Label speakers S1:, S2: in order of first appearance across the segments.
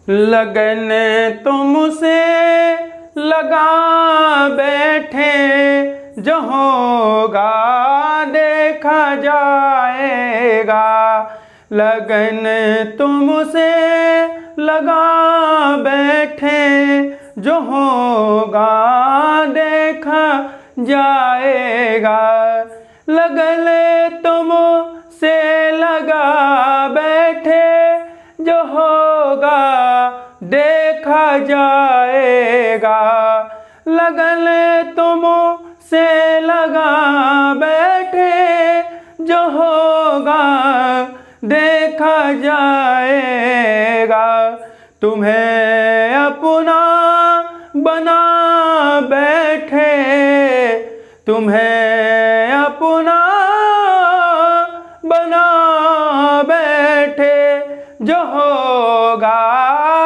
S1: लगन तुमसे लगा बैठे, जो होगा देखा जाएगा। लगन तुमसे लगा बैठे, जो होगा देखा जाएगा। लगन तुमसे लगा बैठे, जो होगा देखा जाएगा। लगन तुमसे लगा बैठे, जो होगा देखा जाएगा। तुम्हें अपना बना बैठे, तुम्हें अपना बना बैठे, जो होगा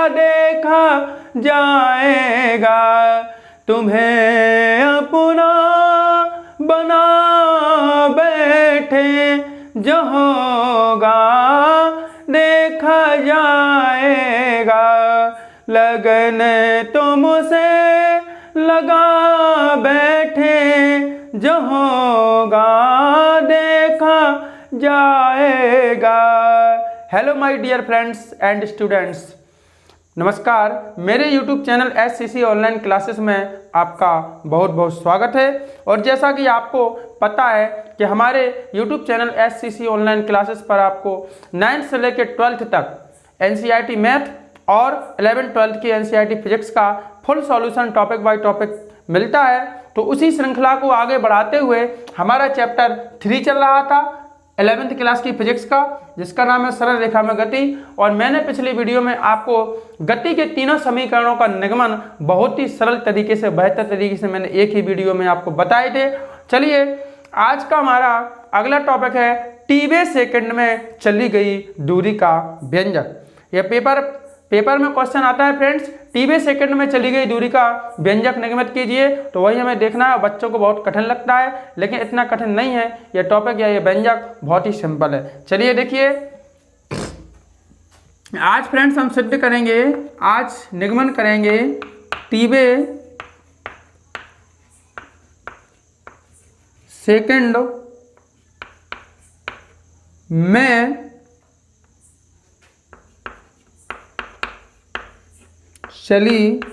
S1: देखा जाएगा। तुम्हें अपना बना बैठे, जो होगा देखा जाएगा। लगन तुमसे लगा बैठे, जो होगा देखा जाएगा। Hello my dear friends and students, नमस्कार। मेरे YouTube channel SCC online classes में आपका बहुत बहुत स्वागत है। और जैसा कि आपको पता है कि हमारे YouTube channel SCC online classes पर आपको 9th से लेकर 12th तक NCERT मैथ और 11th-12th की NCERT फिजिक्स का full solution topic by topic मिलता है। तो उसी श्रृंखला को आगे बढ़ाते हुए हमारा चैप्टर 3 चल रहा था 11th क्लास की फिजिक्स का, जिसका नाम है सरल रेखा में गति। और मैंने पिछली वीडियो में आपको गति के तीनों समीकरणों का निगमन बहुत ही सरल तरीके से, बेहतर तरीके से मैंने एक ही वीडियो में आपको बताए थे। चलिए, आज का हमारा अगला टॉपिक है टीबे सेकंड में चली गई दूरी का व्यंजक। यह पेपर में क्वेश्चन आता है फ्रेंड्स, टीबे सेकंड में चली गई दूरी का व्यंजक निगमित कीजिए। तो वही हमें देखना है। बच्चों को बहुत कठिन लगता है, लेकिन इतना कठिन नहीं है। यह टॉपिक या यह व्यंजक बहुत ही सिंपल है। चलिए देखिए, आज फ्रेंड्स हम सिद्ध करेंगे, आज निगमन करेंगे टीबे सेकंड में चली गई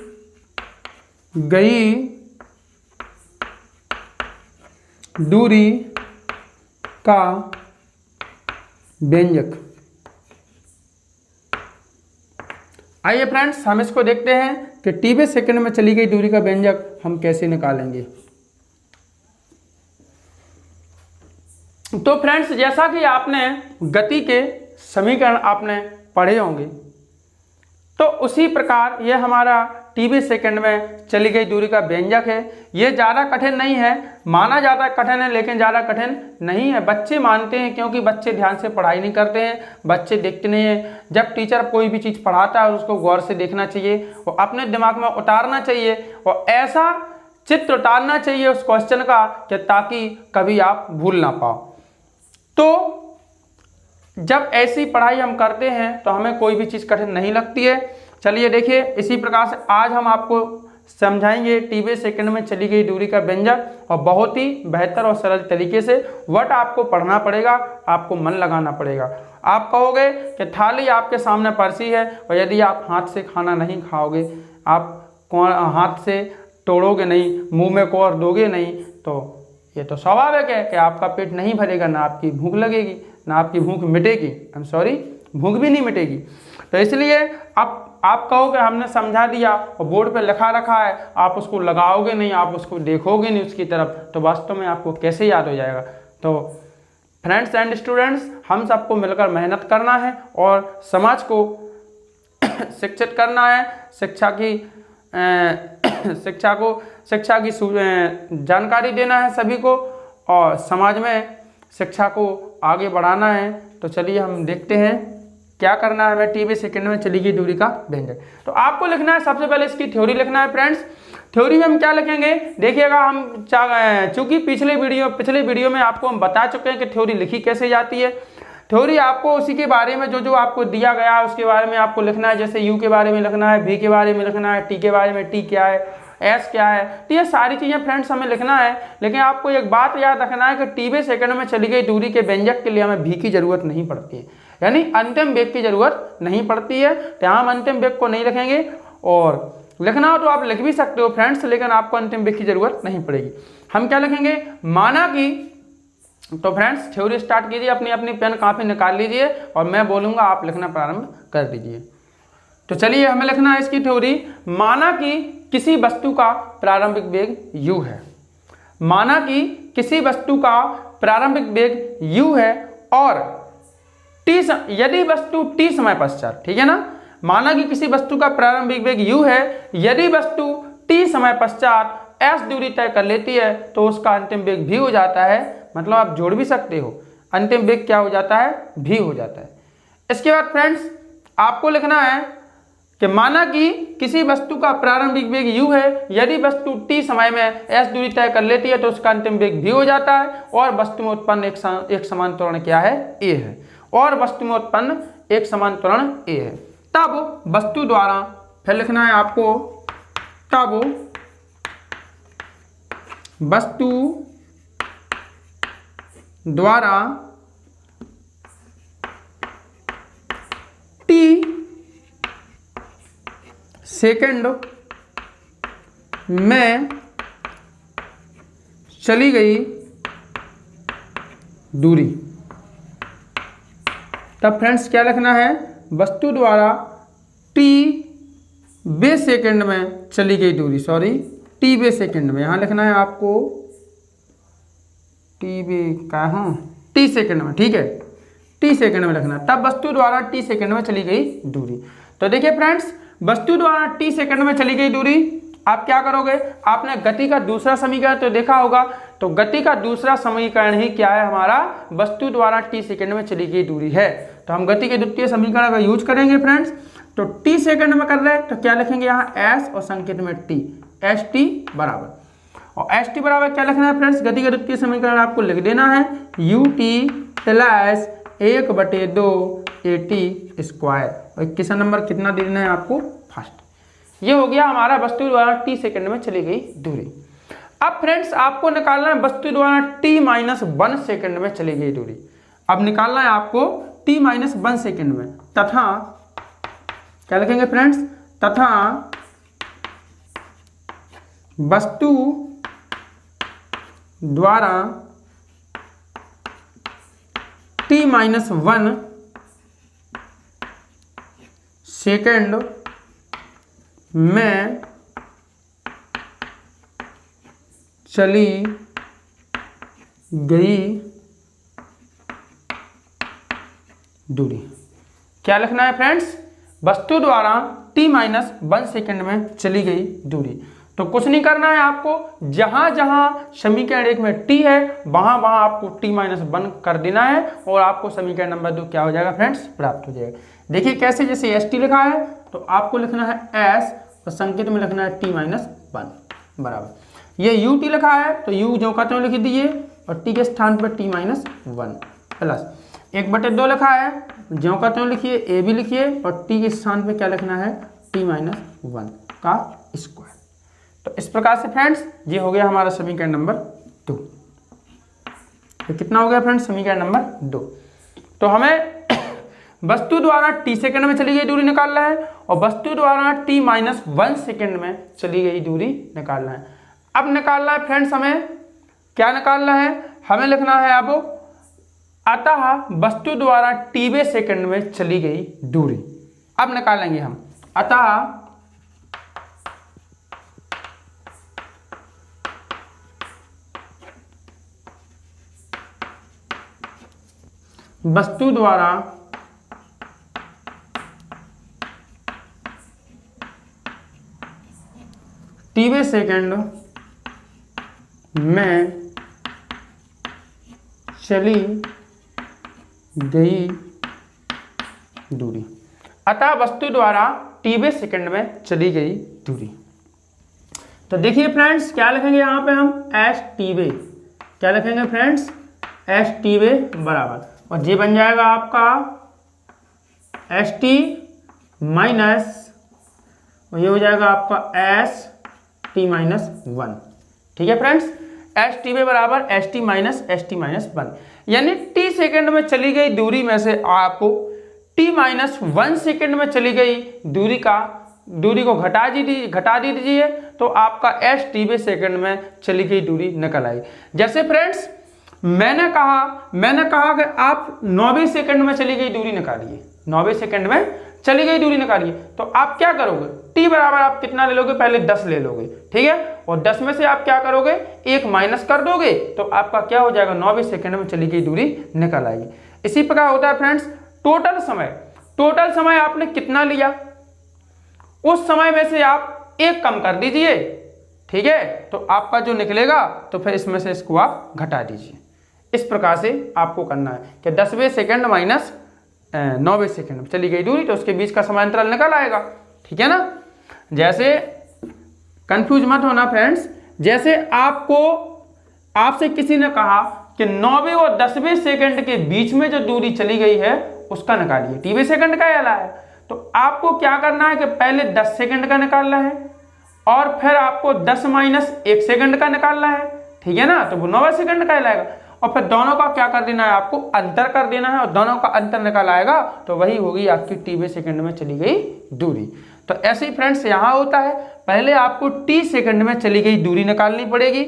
S1: दूरी का व्यंजक। आइए फ्रेंड्स, हम इसको देखते हैं कि टीबे सेकंड में चली गई दूरी का व्यंजक हम कैसे निकालेंगे। तो फ्रेंड्स, जैसा कि आपने गति के समीकरण आपने पढ़े होंगे, तो उसी प्रकार यह हमारा टीबे सेकंड में चली गई दूरी का व्यंजक है। यह ज़्यादा कठिन नहीं है, माना जाता कठिन है लेकिन ज़्यादा कठिन नहीं है। बच्चे मानते हैं क्योंकि बच्चे ध्यान से पढ़ाई नहीं करते हैं, बच्चे देखते नहीं हैं। जब टीचर कोई भी चीज़ पढ़ाता है उसको गौर से देखना चाहिए और अपने दिमाग में उतारना चाहिए, और ऐसा चित्र उतारना चाहिए उस क्वेश्चन का कि ताकि कभी आप भूल ना पाओ। तो जब ऐसी पढ़ाई हम करते हैं तो हमें कोई भी चीज़ कठिन नहीं लगती है। चलिए देखिए, इसी प्रकार से आज हम आपको समझाएंगे टीबे सेकंड में चली गई दूरी का व्यंजक, और बहुत ही बेहतर और सरल तरीके से। वट आपको पढ़ना पड़ेगा, आपको मन लगाना पड़ेगा। आप कहोगे कि थाली आपके सामने परसी है, और यदि आप हाथ से खाना नहीं खाओगे, आप हाथ से तोड़ोगे नहीं, मुँह में कोर दोगे नहीं, तो ये तो स्वाभाविक है कि आपका पेट नहीं भरेगा, ना आपकी भूख लगेगी, ना आपकी भूख मिटेगी। भूख भी नहीं मिटेगी। तो इसलिए अब आप कहोगे हमने समझा दिया और बोर्ड पे लिखा रखा है, आप उसको लगाओगे नहीं, आप उसको देखोगे नहीं उसकी तरफ, तो वास्तव में आपको कैसे याद हो जाएगा। तो फ्रेंड्स एंड स्टूडेंट्स, हम सबको मिलकर मेहनत करना है और समाज को शिक्षित करना है। शिक्षा की जानकारी देना है सभी को, और समाज में शिक्षा को आगे बढ़ाना है। तो चलिए हम देखते हैं क्या करना है हमें टीबे सेकंड में चली गई दूरी का व्यंजक। तो आपको लिखना है, सबसे पहले इसकी थ्योरी लिखना है फ्रेंड्स। थ्योरी में हम क्या लिखेंगे देखिएगा, हम चूंकि पिछले वीडियो में आपको हम बता चुके हैं कि थ्योरी लिखी कैसे जाती है। थ्योरी आपको उसी के बारे में जो जो आपको दिया गया है उसके बारे में आपको लिखना है। जैसे यू के बारे में लिखना है, वी के बारे में लिखना है, टी के बारे में, टी क्या है, एस क्या है, तो ये सारी चीज़ें फ्रेंड्स हमें लिखना है। लेकिन आपको एक बात याद रखना है कि टी/, सेकंड में चली गई दूरी के व्यंजक के लिए हमें भी की जरूरत नहीं पड़ती है, यानी अंतिम वेग की जरूरत नहीं पड़ती है। तो हम अंतिम वेग को नहीं लिखेंगे, और लिखना हो तो आप लिख भी सकते हो फ्रेंड्स, लेकिन आपको अंतिम वेग की जरूरत नहीं पड़ेगी। हम क्या लिखेंगे, माना कि, तो फ्रेंड्स थ्योरी स्टार्ट कीजिए, अपनी अपनी पेन कापी निकाल लीजिए और मैं बोलूँगा आप लिखना प्रारंभ कर दीजिए। तो चलिए हमें लिखना है इसकी थ्योरी। माना कि किसी वस्तु का प्रारंभिक वेग u है, माना कि किसी वस्तु का प्रारंभिक वेग u है और यदि वस्तु t समय पश्चात, ठीक है ना, माना कि किसी वस्तु का प्रारंभिक वेग u है, यदि वस्तु t समय पश्चात s दूरी तय कर लेती है तो उसका अंतिम वेग v हो जाता है। मतलब आप जोड़ भी सकते हो, अंतिम वेग क्या हो जाता है, v हो जाता है। इसके बाद फ्रेंड्स आपको लिखना है कि माना कि किसी वस्तु का प्रारंभिक वेग u है, यदि वस्तु t समय में s दूरी तय कर लेती है तो उसका अंतिम वेग v हो जाता है, और वस्तु में उत्पन्न एक समान त्वरण क्या है, a है, और वस्तु में उत्पन्न एक समान त्वरण a है। तब वस्तु द्वारा, फिर लिखना है आपको, तब वस्तु द्वारा t सेकंड में चली गई दूरी। तब फ्रेंड्स क्या लिखना है, वस्तु द्वारा t/, सेकंड में चली गई दूरी, सॉरी t/, सेकंड में, यहाँ लिखना है आपको t सेकंड में, ठीक है, t सेकंड में लिखना। तब वस्तु द्वारा t सेकंड में चली गई दूरी। तो देखिए फ्रेंड्स, वस्तु द्वारा t सेकंड में चली गई दूरी, आप क्या करोगे, आपने गति का दूसरा समीकरण तो देखा होगा, तो गति का दूसरा समीकरण ही क्या है हमारा, वस्तु द्वारा t सेकंड में चली गई दूरी है। तो हम गति के द्वितीय समीकरण का यूज करेंगे फ्रेंड्स। तो t सेकंड में कर रहे हैं तो क्या लिखेंगे यहाँ s और संकेत में t, st बराबर, और st बराबर क्या लिखना है फ्रेंड्स, गति का द्वितीय समीकरण आपको लिख देना है ut प्लस 1/2 at², और 21 नंबर कितना देना है आपको, फर्स्ट। ये हो गया हमारा वस्तु द्वारा t सेकंड में चली गई दूरी। अब फ्रेंड्स आपको निकालना है वस्तु द्वारा t-1 सेकंड में चली गई दूरी। अब निकालना है आपको t-1 सेकंड में, तथा क्या लिखेंगे फ्रेंड्स, तथा वस्तु द्वारा t-1 सेकंड में चली गई दूरी। क्या लिखना है फ्रेंड्स, वस्तु द्वारा t-1 सेकंड में चली गई दूरी। तो कुछ नहीं करना है आपको, जहां जहां समीकरण 1 में t है वहां वहां आपको t-1 कर देना है, और आपको समीकरण नंबर 2 क्या हो जाएगा फ्रेंड्स, प्राप्त हो जाएगा। देखिए कैसे, जैसे st लिखा है तो आपको लिखना है s और संकेत में लिखना है t-1 बराबर, ये ut लिखा है तो u जो कहते हैं लिख दीजिए, और t के स्थान पर t-1 प्लस 1/2 लिखा है, जो कहते हैं लिखिए, a भी लिखिए, और t के स्थान पर क्या लिखना है, t-1 का स्क्वायर। तो इस प्रकार से फ्रेंड्स ये हो गया हमारा समीकरण नंबर 2। तो कितना हो गया फ्रेंड्स, समीकरण नंबर 2। तो हमें वस्तु द्वारा t सेकंड में चली गई दूरी निकालना है, और वस्तु द्वारा t-1 सेकंड में चली गई दूरी निकालना है। अब निकालना है फ्रेंड्स, हमें क्या निकालना है, हमें लिखना है अब अतः वस्तु द्वारा t/, सेकंड में चली गई दूरी। अब निकालेंगे हम, अतः वस्तु द्वारा t/, सेकंड में चली गई दूरी। अतः वस्तु द्वारा t/, सेकंड में चली गई दूरी। तो देखिए फ्रेंड्स क्या लिखेंगे यहाँ पे हम, st/, क्या लिखेंगे फ्रेंड्स, st/, बराबर, और ये बन जाएगा आपका एस टी माइनस, ये हो जाएगा आपका एस टी माइनस 1। ठीक है फ्रेंड्स, एस टी में बराबर एस टी माइनस 1, यानी टी सेकंड में चली गई दूरी में से आपको टी माइनस 1 सेकंड में चली गई दूरी को घटा दीजिए तो आपका एस टी बे सेकंड में चली गई दूरी निकल आई। जैसे फ्रेंड्स मैंने कहा कि आप 9वें सेकंड में चली गई दूरी निकालिए, 9वें सेकंड में चली गई दूरी निकालिए, तो आप क्या करोगे, टी बराबर आप कितना ले लोगे, पहले 10 ले लोगे, ठीक है, और 10 में से आप क्या करोगे, 1 माइनस कर दोगे तो आपका क्या हो जाएगा, 9वें सेकंड में चली गई दूरी निकल आएगी। इसी प्रकार होता है फ्रेंड्स टोटल समय आपने कितना लिया, उस समय में से आप 1 कम कर दीजिए, ठीक है, तो आपका जो निकलेगा तो फिर इसमें से इसको आप घटा दीजिए। इस प्रकार से आपको करना है कि 10वें सेकंड माइनस 9वें सेकंड में चली गई दूरी, तो उसके बीच का समांतराल निकल आएगा। ठीक है ना, जैसे कंफ्यूज मत होना फ्रेंड्स, जैसे आपसे किसी ने कहा कि 9वें और 10वें सेकंड के बीच में जो दूरी चली गई है उसका निकालिए, टीवें सेकंड का आला है, तो आपको क्या करना है कि पहले 10 सेकंड का निकालना है और फिर आपको 10 माइनस 1 सेकंड का निकालना है, ठीक है ना, तो वो 9वें सेकंड का आएगा, और फिर दोनों का क्या कर देना है, आपको अंतर कर देना है, और दोनों का अंतर निकल आएगा तो वही होगी आपकी टीवें सेकंड में चली गई दूरी। तो ऐसे ही फ्रेंड्स यहाँ होता है, पहले आपको टी सेकंड में चली गई दूरी निकालनी पड़ेगी,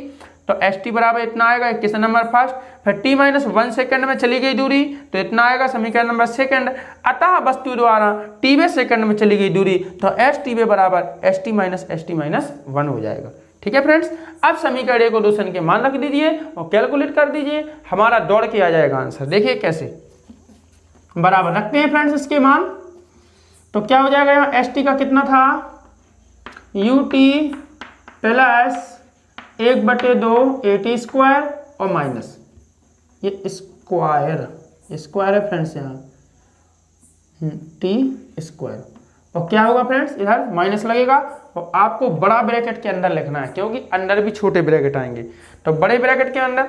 S1: तो एस टी बराबर इतना आएगा 21 नंबर फर्स्ट, फिर टी माइनस 1 सेकंड में चली गई दूरी तो इतना आएगा समीकरण नंबर सेकंड। अतः वस्तु द्वारा टीवें सेकंड में चली गई दूरी तो एस टीवें बराबर एस टी माइनस 1 हो जाएगा। ठीक है फ्रेंड्स, अब समीकरण 1 और 2 के मान रख दीजिए और कैलकुलेट कर दीजिए, हमारा दौड़ के आ जाएगा आंसर। देखिए कैसे बराबर रखते हैं फ्रेंड्स इसके मान, तो क्या हो जाएगा, यहाँ एस टी का कितना था, U T plus 1/2 A T square और माइनस ये स्क्वायर है फ्रेंड्स, यहाँ टी स्क्वायर, और क्या होगा फ्रेंड्स, इधर माइनस लगेगा और आपको बड़ा ब्रैकेट के अंदर लिखना है क्योंकि अंदर भी छोटे ब्रैकेट आएंगे। तो बड़े ब्रैकेट के अंदर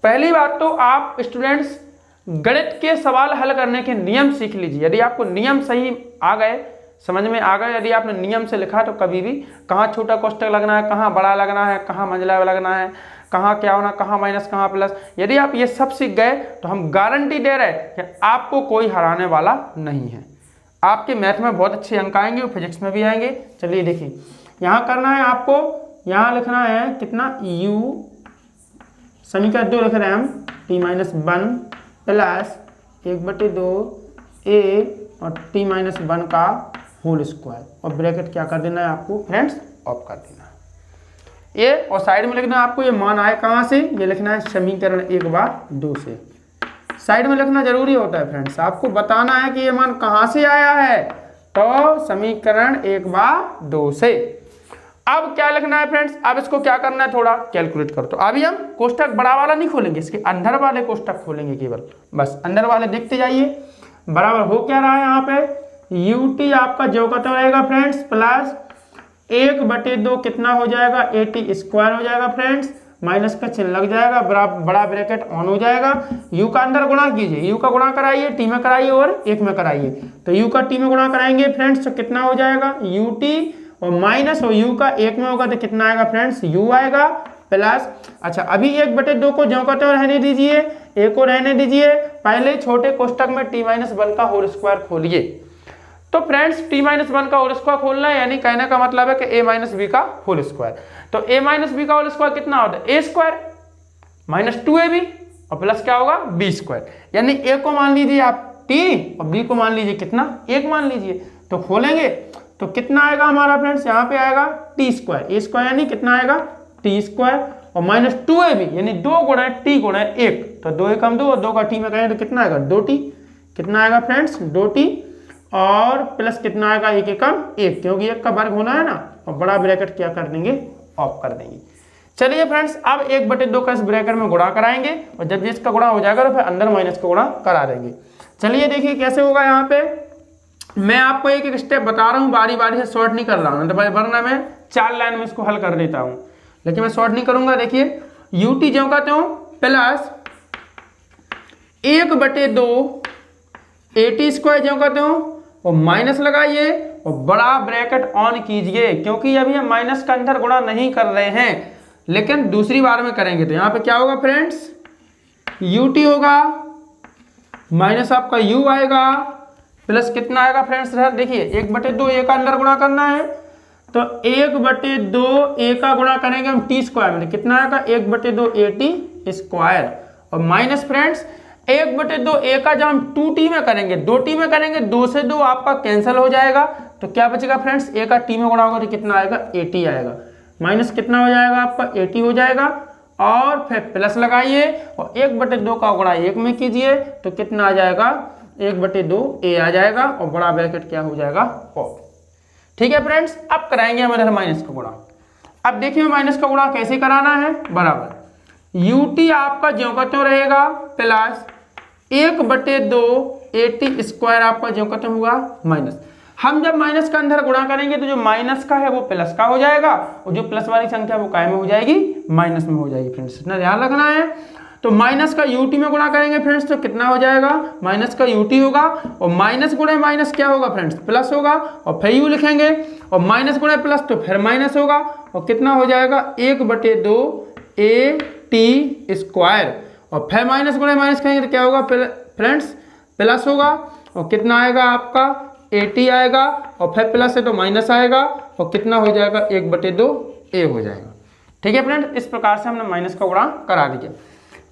S1: पहली बात तो आप स्टूडेंट्स गणित के सवाल हल करने के नियम सीख लीजिए। यदि आपको नियम सही आ गए, समझ में आ गए, यदि आपने नियम से लिखा तो कभी भी कहाँ छोटा कोष्ठक लगना है, कहाँ बड़ा लगना है, कहाँ मंझला लगना है, कहाँ क्या होना, कहाँ माइनस कहाँ प्लस, यदि आप ये सब सीख गए तो हम गारंटी दे रहे हैं कि आपको कोई हराने वाला नहीं है। आपके मैथ में बहुत अच्छे अंक आएंगे और फिजिक्स में भी आएंगे। चलिए देखिए, यहाँ करना है आपको, यहाँ लिखना है कितना, u समीकरण 2 लिख रहे हैं हम, टी माइनस 1 प्लस 1/2 a और टी माइनस 1 का होल स्क्वायर, और ब्रैकेट क्या कर देना है आपको फ्रेंड्स, ऑफ कर देना है ये, और साइड में लिखना है आपको ये मान आए कहाँ से, ये लिखना है समीकरण 1/2 से, साइड में लिखना जरूरी होता है फ्रेंड्स, आपको बताना है कि ये मान कहाँ से आया है, तो समीकरण 1/2 से। अब क्या लिखना है फ्रेंड्स, अब इसको क्या करना है, थोड़ा कैलकुलेट करो। तो अभी हम कोष्ठक बड़ा वाला नहीं खोलेंगे, इसके अंदर वाले कोष्ठक खोलेंगे केवल, बस अंदर वाले देखते जाइए। बराबर हो क्या रहा है यहाँ पे, यू टी आपका जो का तो रहेगा फ्रेंड्स प्लस 1/2 कितना हो जाएगा, ए टी स्क्वायर हो जाएगा फ्रेंड्स, माइनस का चिन्ह लग जाएगा, बड़ा ब्रैकेट ऑन हो जाएगा, u का अंदर गुणा कीजिए, u का गुणा कराइए, t में कराइए और 1 में कराइए, तो u का t में गुणा कराएंगे फ्रेंड्स तो कितना हो जाएगा, ut और माइनस और u का 1 में होगा तो कितना आएगा फ्रेंड्स, u आएगा प्लस, अच्छा अभी 1/2 को ज्यों का त्यों रहने दीजिए, a को रहने दीजिए, पहले छोटे कोष्ठक में t माइनस 1 का होल स्क्वायर खोलिए। तो फ्रेंड्स t माइनस 1 का होल स्क्वायर खोलना है, यानी कहने का मतलब है कि a माइनस बी का होल स्क्वायर, तो a माइनस बी का होल स्क्वायर कितना होता है, a स्क्वायर माइनस 2ab और प्लस क्या होगा b स्क्वायर, यानी a को मान लीजिए आप t और b को मान लीजिए कितना 1 मान लीजिए, तो खोलेंगे तो कितना आएगा हमारा फ्रेंड्स, यहाँ पे आएगा t स्क्वायर, a स्क्वायर यानी कितना आएगा t स्क्वायर और माइनस 2ab यानी 2 गुणा t गुणा 1, तो 2 1 हम 2 और 2 का t में करें तो कितना आएगा 2t, कितना आएगा फ्रेंड्स 2t और प्लस कितना आएगा 1 एकम 1, क्योंकि 1 का वर्ग होना है ना, और बड़ा ब्रैकेट क्या कर देंगे ऑफ कर देंगे। चलिए फ्रेंड्स अब 1/2 का इस ब्रैकेट में गुणा कराएंगे और जब इसका गुणा हो जाएगा तो फिर अंदर माइनस का गुणा करा देंगे। चलिए देखिए कैसे होगा, यहाँ पे मैं आपको एक एक स्टेप बता रहा हूँ, बारी बारी से शॉर्ट नहीं कर रहा हूँ, तो भाई वरना मैं 4 लाइन में इसको हल कर देता हूँ, लेकिन मैं शॉर्ट नहीं करूंगा। देखिए यूटी ज्यों का त्यों प्लस 1/2 AT स्क्वायर जो कहते हो और माइनस लगाइए और बड़ा ब्रैकेट ऑन कीजिए, क्योंकि अभी हम माइनस का अंदर गुणा नहीं कर रहे हैं, लेकिन दूसरी बार में करेंगे। तो यहाँ पे क्या होगा फ्रेंड्स, UT होगा माइनस आपका U आएगा प्लस कितना आएगा फ्रेंड्स, देखिए 1/2 A का अंदर गुणा करना है, तो 1/2 A का गुणा करेंगे हम T स्क्वायर में, कितना आएगा 1/2 AT स्क्वायर और माइनस फ्रेंड्स 1/2 A का जब हम 2T में करेंगे, 2T में करेंगे, 2 से 2 आपका कैंसिल हो जाएगा, तो क्या बचेगा फ्रेंड्स, A का T में गुणा होगा तो कितना आएगा 80 आएगा, माइनस कितना हो जाएगा आपका 80 हो जाएगा और फिर प्लस लगाइए और 1/2 का गुणा 1 में कीजिए तो कितना आ जाएगा 1/2 A आ जाएगा और बड़ा ब्रैकेट क्या हो जाएगा ऑफ। ठीक है फ्रेंड्स, अब कराएंगे हम इधर माइनस का गुणा। अब देखिए माइनस का गुणा कैसे कराना है, बराबर UT आपका ज्यों का त्यों रहेगा प्लस 1/2 AT स्क्वायर आपका ज्यों का त्यों होगा माइनस। हम जब माइनस का अंदर गुणा करेंगे तो जो माइनस का है वो प्लस का हो जाएगा और जो प्लस वाली संख्या वो काय में हो जाएगी, माइनस में हो जाएगी फ्रेंड्स, इतना ध्यान रखना है। तो माइनस का UT में गुणा करेंगे फ्रेंड्स तो कितना हो जाएगा, माइनस का UT होगा और माइनस गुणे माइनस क्या होगा फ्रेंड्स, प्लस होगा और फिर U लिखेंगे और माइनस गुणे प्लस तो फिर माइनस होगा और कितना हो जाएगा 1/2 AT स्क्वायर और फिर माइनस गुणे माइनस करेंगे तो क्या होगा फ्रेंड्स, प्लस होगा और कितना आएगा आपका 80 आएगा और फिर प्लस है तो माइनस आएगा और कितना हो जाएगा 1/2 A हो जाएगा। ठीक है फ्रेंड्स, इस प्रकार से हमने माइनस का गुणा करा दिया।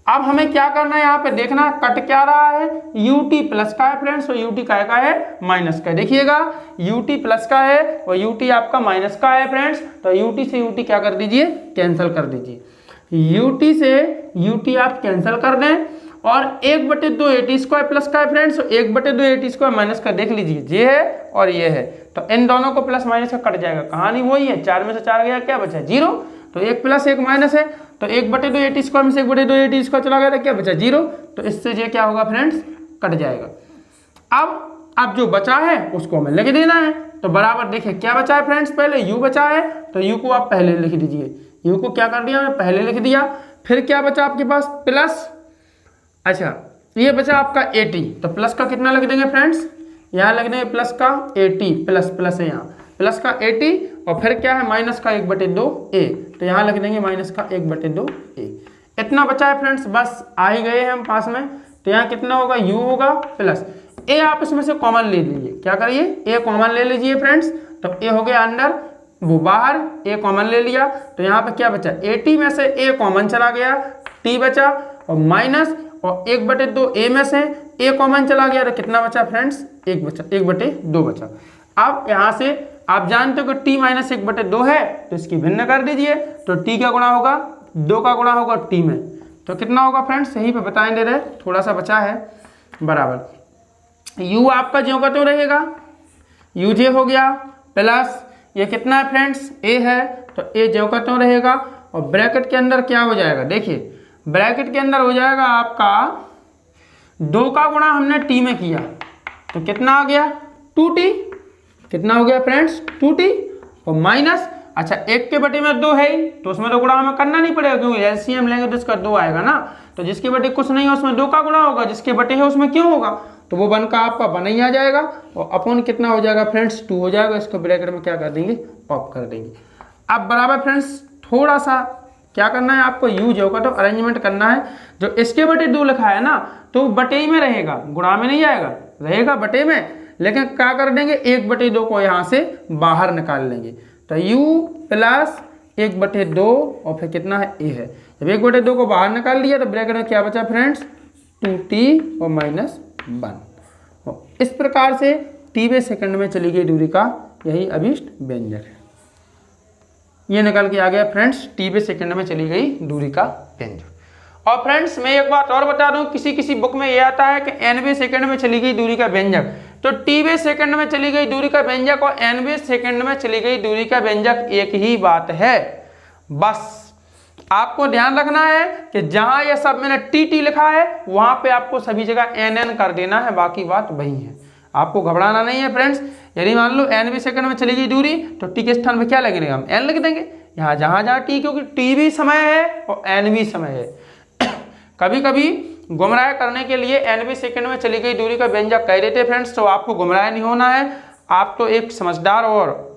S1: अब हमें क्या करना है, यहाँ पे देखना कट क्या रहा है, UT प्लस का है फ्रेंड्स और UT का है माइनस का। देखिएगा UT प्लस का है और UT आपका माइनस का है फ्रेंड्स, तो UT से UT क्या कर दीजिए, कैंसिल कर दीजिए। UT से UT आप कैंसिल कर दें और 1/2 AT स्क्वायर प्लस का है फ्रेंड्स, 1/2 AT स्क्वायर माइनस का देख लीजिए, ये है और ये है, तो इन दोनों को प्लस माइनस का कट जाएगा, कहानी वही है, 4 में से 4 गया क्या बचा 0, तो 1 प्लस 1 माइनस है, तो 1/2 AT स्क्वायर में से 1/2 AT स्क्वायर चला गया था, क्या बचा 0, तो इससे ये क्या होगा फ्रेंड्स, कट जाएगा। अब जो बचा है उसको हमें लिख देना है, तो बराबर देखिए क्या बचा है फ्रेंड्स, पहले U बचा है तो U को आप पहले लिख दीजिए, U को क्या कर दिया मैं पहले लिख दिया, फिर क्या बचा आपके पास प्लस, अच्छा ये बचा आपका 80, तो प्लस का कितना लिख देंगे फ्रेंड्स, यहाँ लिख देंगे प्लस का 80, प्लस प्लस है यहाँ प्लस का 80 और फिर क्या है माइनस का 1/2 A, तो यहाँ लिख देंगे माइनस का 1/2 A। इतना बचा है फ्रेंड्स, बस आ ही गए हैं हम पास में, तो यहाँ कितना होगा U होगा प्लस A, आप इसमें से कॉमन ले लीजिए, क्या करिए A कॉमन ले लीजिए फ्रेंड्स, तो A हो गया अंदर वो बाहर, A कॉमन ले लिया, तो यहाँ पे क्या बचा 80 में से A कॉमन चला गया, T बचा और माइनस और 1/2 A में से A कॉमन चला गया तो कितना बचा फ्रेंड्स 1 बचा, 1/2 बचा। अब यहाँ से आप जानते हो कि T माइनस 1/2 है तो इसकी भिन्न कर दीजिए, तो T का गुणा होगा 2 का गुणा होगा T में, तो कितना होगा फ्रेंड्स, यहीं पे बताएं दे रहे, थोड़ा सा बचा है, बराबर U आपका ज्यों का त्यों रहेगा, UJ हो गया प्लस ये कितना है फ्रेंड्स A है, तो A ज्यों का त्यों रहेगा और ब्रैकेट के अंदर क्या हो जाएगा, देखिए ब्रैकेट के अंदर हो जाएगा आपका 2 का गुणा हमने T में किया तो कितना आ गया 2T, कितना हो गया फ्रेंड्स 2T और माइनस, अच्छा 1 के बटे में 2 है ही तो उसमें तो गुणा हमें करना नहीं पड़ेगा क्योंकि LCM लेंगे तो इसका 2 आएगा ना, तो जिसके बटे कुछ नहीं है उसमें 2 का गुणा होगा, जिसके बटे है उसमें क्यों होगा, तो वो 1 का आपका बना ही आ जाएगा और अपॉन कितना हो जाएगा फ्रेंड्स 2 हो जाएगा, इसको ब्रैकेट में क्या कर देंगे ऑफ कर देंगे। अब बराबर फ्रेंड्स थोड़ा सा क्या करना है आपको, U जो का तो अरेंजमेंट करना है, जो इसके बटे 2 लिखा है ना तो बटे ही में रहेगा, गुणा में नहीं जाएगा, रहेगा बटे में, लेकिन क्या कर देंगे 1/2 को यहाँ से बाहर निकाल लेंगे, तो U प्लस 1/2 और फिर कितना है A है, जब 1/2 को बाहर निकाल लिया तो ब्रैकेट में क्या बचा फ्रेंड्स 2T और माइनस 1। इस प्रकार से T सेकंड में चली गई दूरी का यही अभीष्ट व्यंजक है, ये निकल के आ गया फ्रेंड्स T सेकंड में चली गई दूरी का व्यंजक। और फ्रेंड्स मैं एक बात और बता दूं, किसी किसी बुक में ये आता है कि N सेकंड में चली गई दूरी का व्यंजक, तो T सेकंड में चली गई दूरी का व्यंजक और N सेकंड में चली गई दूरी का व्यंजक एक ही बात है। बस आपको ध्यान रखना है कि जहां ये सब मैंने TT लिखा है वहां पे आपको सभी जगह NN कर देना है, बाकी बात वही है, आपको घबराना नहीं है फ्रेंड्स। यदि मान लो N सेकंड में चली गई दूरी तो T के स्थान में क्या लगेगा, हम N लिख देंगे यहाँ, जहां T, क्योंकि T भी समय है और N भी समय है। कभी कभी गुमराह करने के लिए nवें सेकंड में चली गई दूरी का व्यंजक कह देते फ्रेंड्स। तो आपको गुमराह नहीं होना है, आप तो एक समझदार और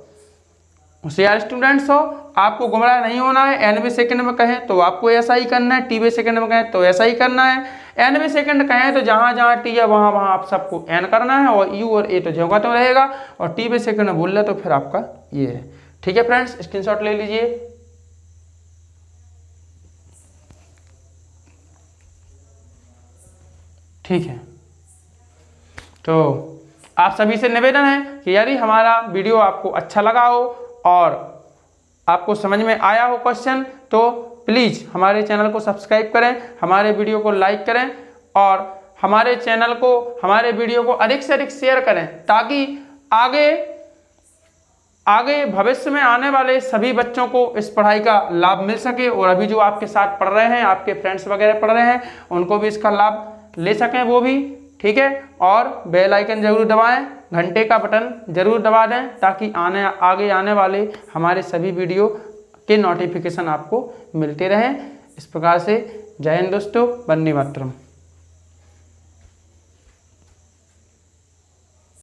S1: होशियार स्टूडेंट्स हो, आपको गुमराह नहीं होना है। nवें सेकंड में कहें तो आपको ऐसा ही करना है, tवें सेकंड में कहें तो ऐसा ही करना है। nवें सेकंड कहें तो जहां जहां टी है वहां वहां आप सबको n करना है, और u और a तो ज्यों का त्यों रहेगा, और tवें सेकंड में बोल रहे तो फिर आपका ये है। ठीक है फ्रेंड्स, स्क्रीनशॉट ले लीजिए। ठीक है, तो आप सभी से निवेदन है कि यदि हमारा वीडियो आपको अच्छा लगा हो और आपको समझ में आया हो क्वेश्चन, तो प्लीज़ हमारे चैनल को सब्सक्राइब करें, हमारे वीडियो को लाइक करें और हमारे चैनल को, हमारे वीडियो को अधिक से अधिक शेयर करें, ताकि आगे भविष्य में आने वाले सभी बच्चों को इस पढ़ाई का लाभ मिल सके, और अभी जो आपके साथ पढ़ रहे हैं, आपके फ्रेंड्स वगैरह पढ़ रहे हैं, उनको भी इसका लाभ ले सकें वो भी। ठीक है, और बेल आइकन जरूर दबाएं, घंटे का बटन जरूर दबा दें, ताकि आगे आने वाले हमारे सभी वीडियो के नोटिफिकेशन आपको मिलते रहें। इस प्रकार से जय हिंद दोस्तों, वंदे मातरम।